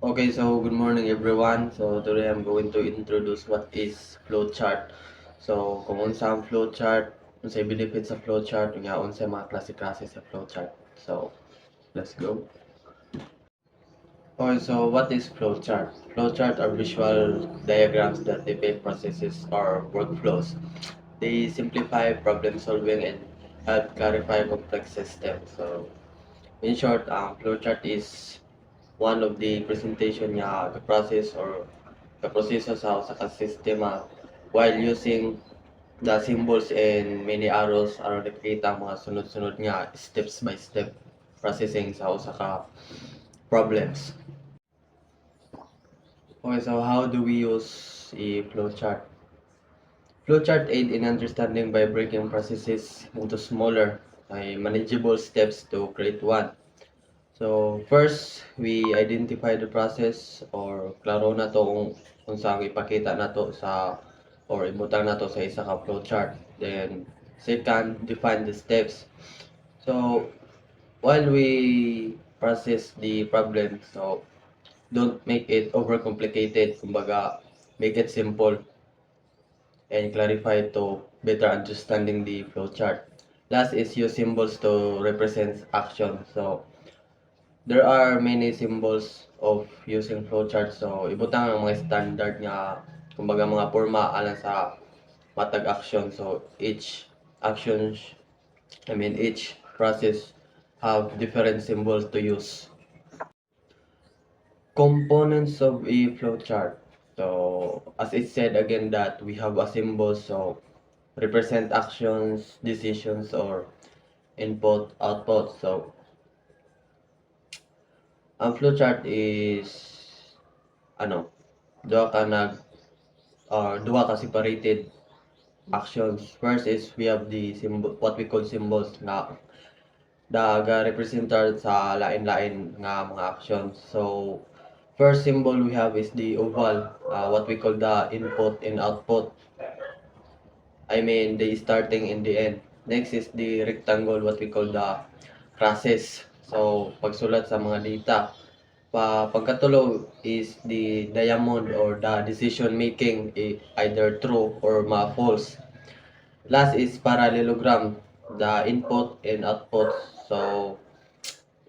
Okay, so good morning everyone. So today I'm going to introduce what is flowchart. So kung unsa ang flowchart, unsay benefits sa flowchart, nga unsay mga klase-klase sa flowchart. So let's go. Okay, so what is flowchart? Flowchart are visual diagrams that depict processes or workflows. They simplify problem solving and help clarify complex systems. So in short, flowchart is one of the presentation niya the process or the proseso sa ka sistema while using the symbols and many arrows aron nakikita ang mga sunod-sunod nga steps by step processing sa usa ka problems. Okay, so how do we use a flowchart? Flowchart aid in understanding by breaking processes into smaller, manageable steps to create one. So, first, we identify the process or klaro na to kung saan ipakita na to sa or ibutang na to sa isa ka flowchart. Then, second, define the steps. So, while we process the problem, so don't make it overcomplicated. Kumbaga, make it simple and clarify to better understanding the flowchart. Last is use symbols to represent action. So, there are many symbols of using flowchart. So, ibutang ang mga standard nga, kumbaga mga forma alang sa matag action. So, each action, each process have different symbols to use. Components of a flowchart. So, as it said again that we have a symbol, so represent actions, decisions, or input, output. So, ang flowchart is ano, duha ka nag or duha ka separated actions. First is we have the symbol, what we call symbols nga daga represented sa lain-lain nga mga actions. So first symbol we have is the oval, what we call the input and output. I mean the starting and the end. Next is the rectangle, what we call the process. So pagsulat sa mga data. Pagkatulo is the diamond or the decision making, either true or false. Last is parallelogram, the input and output. So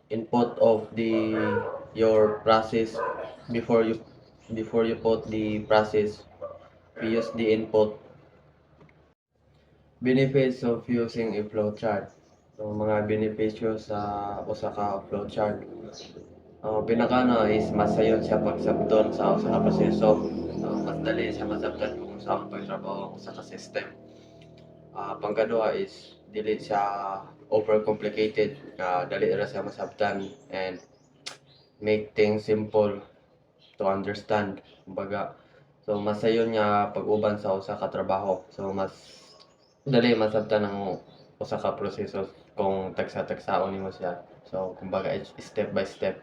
input of the your process before you put the process, we use the input. Benefits of using a flowchart. So mga benepisyo sa usa ka flowchart. Pinakauna is mas sayon siya pagsabton sa usa ka proseso. Mas dali siya masabtan kung sa pagtrabaho sa ka system. Pangkaduha is dili siya overcomplicated, dali ra siya masabtan and make things simple to understand. Kumbaga, so mas sayon niya pag-uban sa usa ka trabaho. So mas dali masabtan ang usa ka proseso kung tagsa-tagsaon nimo siya. So kumbaga it's step by step.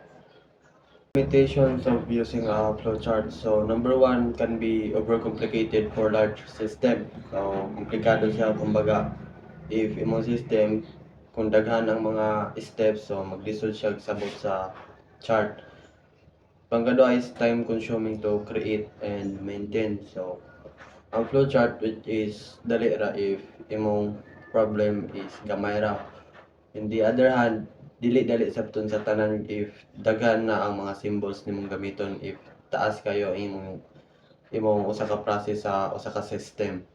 Limitations of using a flowchart. So number one can be overcomplicated for large system. So komplikado siya kumbaga if imong system kung daghan ang mga steps, so maglisod siya sabot sa chart. Pangkadua is time consuming to create and maintain. So ang flowchart which is dali ra if imong problem is gamay ra. In the other hand, dili-dali sabton sa tanan if daghan na ang mga symbols nimong gamiton if taas kayo imong usa ka process sa usa ka system.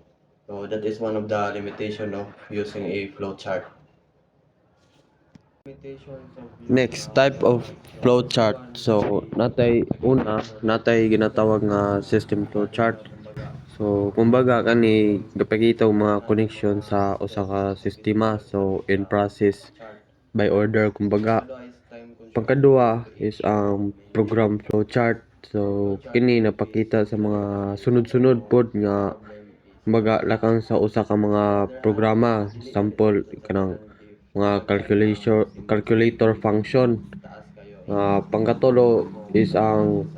So that is one of the limitation of using a flowchart. Next type of flowchart. So natay ginatawag nga system flowchart. So kumbaga kani gapakita og mga connection sa usa ka sistema. So in process by order kumbaga. Pangkaduha is ang program flowchart. So kini napakita sa mga sunod-sunod pod nga kumbaga lakang sa usa ka mga programa, sample kanang mga calculator function. Pangkatulo is ang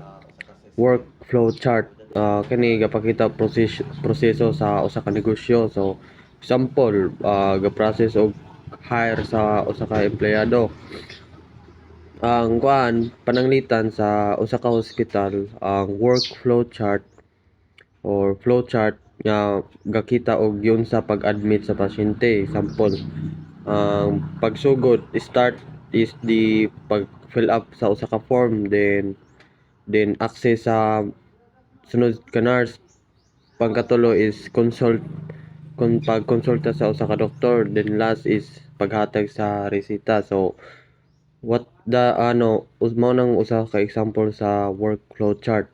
workflow chart. Kani gapakita proseso sa usa ka negosyo. So example, ga-process og hire sa usa ka empleyado. Ang pananglitan sa usa ka hospital, ang workflow chart or flowchart nga gakita og yun sa pag-admit sa pasyente. Example, ang pagsugod start is the pag-fill up sa usa ka form, then access sa sunod ka nurse. Pangkatulo is pagkonsulta sa usa ka doktor, then last is paghatag sa resita. So what the mao nang usa ka example sa workflow chart.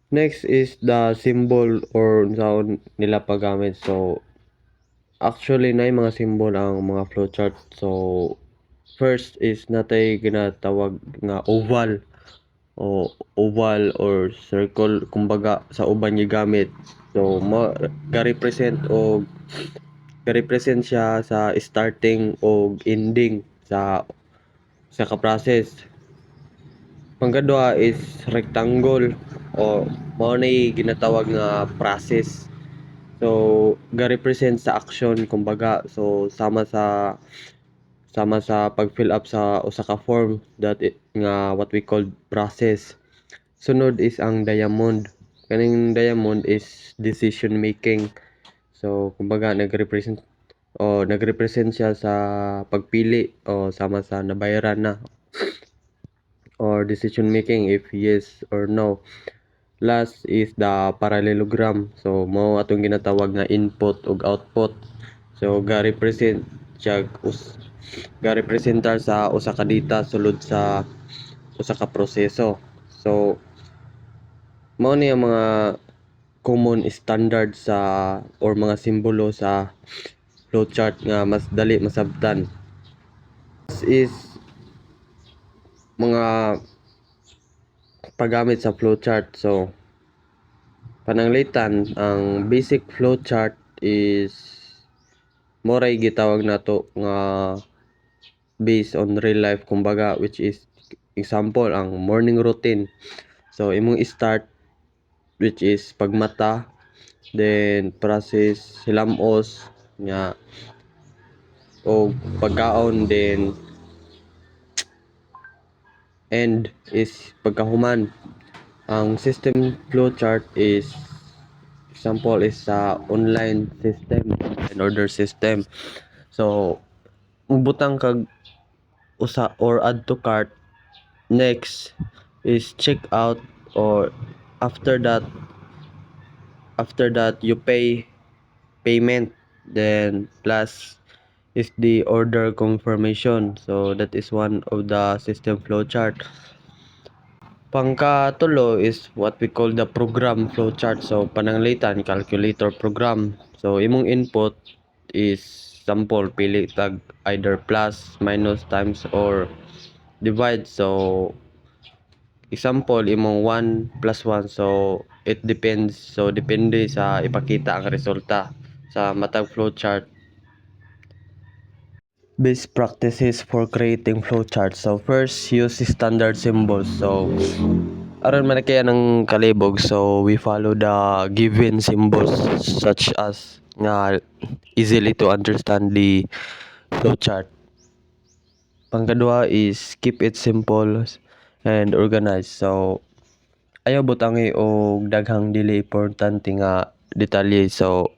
Next is the symbol or unsaon nila paggamit. So actually na mga symbol ang mga flowchart. So first is natay ginatawag nga oval or circle, kumbaga sa uban gigamit. So ga-represent siya sa starting o ending sa ka-process. Pangkadua is rectangle o mao ni ginatawag nga process. So ga-represent sa action, kumbaga. So sama sa pag-fill up sa usa ka form nga what we call process. Sunod is ang diamond. Kaning diamond is decision making. So kumbaga nagrepresent siya sa pagpili o sama sa nabayaran na or decision making if yes or no. Last is the parallelogram. So mao atong ginatawag nga input ug output. So ga-representar sa usa ka data sulod sa usa ka proseso. So mao ni ang mga common standard sa or mga simbolo sa flowchart nga mas dali masabtan. This is mga paggamit sa flowchart. So pananglitan, ang basic flowchart is moray gitawag nato nga based on real life, kumbaga, which is example ang morning routine. So imong start which is pagmata, then process hilamos nga o pagkaon, then end is pagkahuman. Ang system flowchart is example is sa online system and order system. So butang kag usa or add to cart. Next is check out, or after that you payment, then plus is the order confirmation. So that is one of the system flowchart. Pangkatulo is what we call the program flowchart. So pananglitan, calculator program. So imong input is sample, pili tag either plus, minus, times, or divide. So example imong 1 plus 1. So it depends. So depende sa ipakita ang resulta sa matag flowchart. Best practices for creating flowcharts. So first, use standard symbols. So aron man kaya ng kalibog, so we follow the given symbols such as nga easily to understand the flowchart. Pangkadua is keep it simple and organized. So ayaw butangi og daghang dili importante nga detalye. So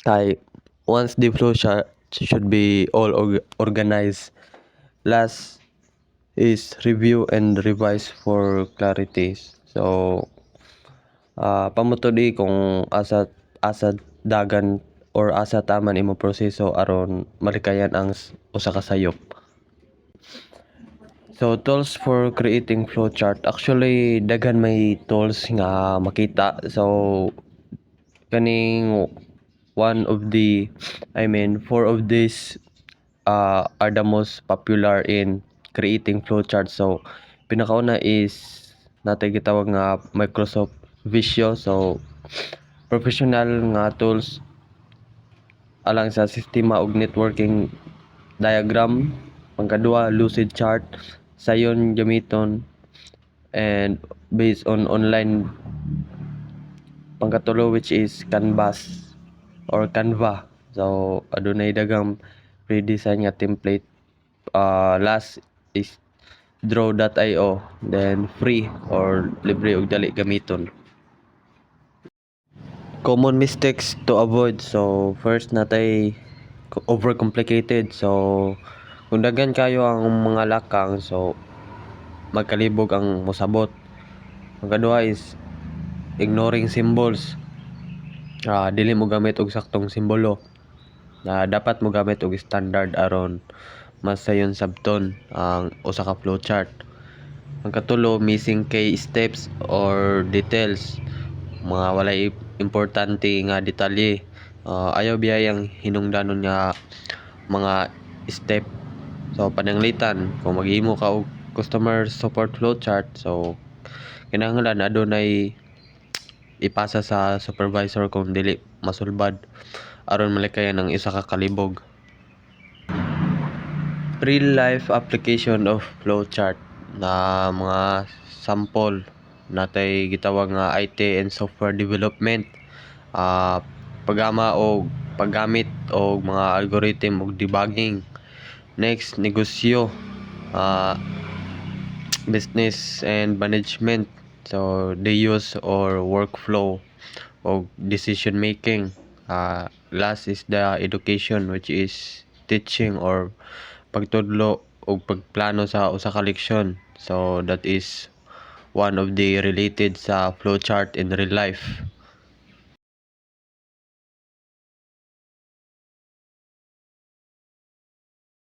kay once the flowchart should be all organized. Last is review and revise for clarity. So pamutod kung asa dagan or asa taman imo proseso aron malikayan ang usa ka sayop. So tools for creating flowchart. Actually daghan may tools nga makita. So kaning four of these are the most popular in creating flowcharts. So pinakauna is natay gitawag nga Microsoft Visio. So professional nga tools alang sa sistema ug networking diagram. Pangkadua, Lucid Chart, sayon gamiton and based on online. Pangkatulo, which is Canvas or Canva. So adunay daghang pre-design nga template Last is draw.io, then free or libre og dali gamiton. Common mistakes to avoid. So first natay overcomplicated. So kung daghan kayo ang mga lakang, so magkalibog ang mosabot. Ang kadua is ignoring symbols. Dili mo gamit og saktong simbolo. Dapat mo gamit og standard aron mas sayon sabton ang usa ka flowchart. Ang katulo, missing key steps or details, mga walay importante nga detalye. Ayaw biyayang hinungdanon nga mga step. So pananglitan kung maghimo ka og customer support flowchart, so kinahanglan adunay ipasa sa supervisor kung dili masulbad aron malikayan ang isa ka kalibog. Real life application of flowchart na mga sample natay gitawag nga IT and software development, pagama o paggamit og mga algorithm og debugging. Next, negosyo, business and management, so the use or workflow og decision making. Last is the education, which is teaching or pagtudlo o pagplano sa usa ka leksyon. So that is one of the related sa flowchart in real life.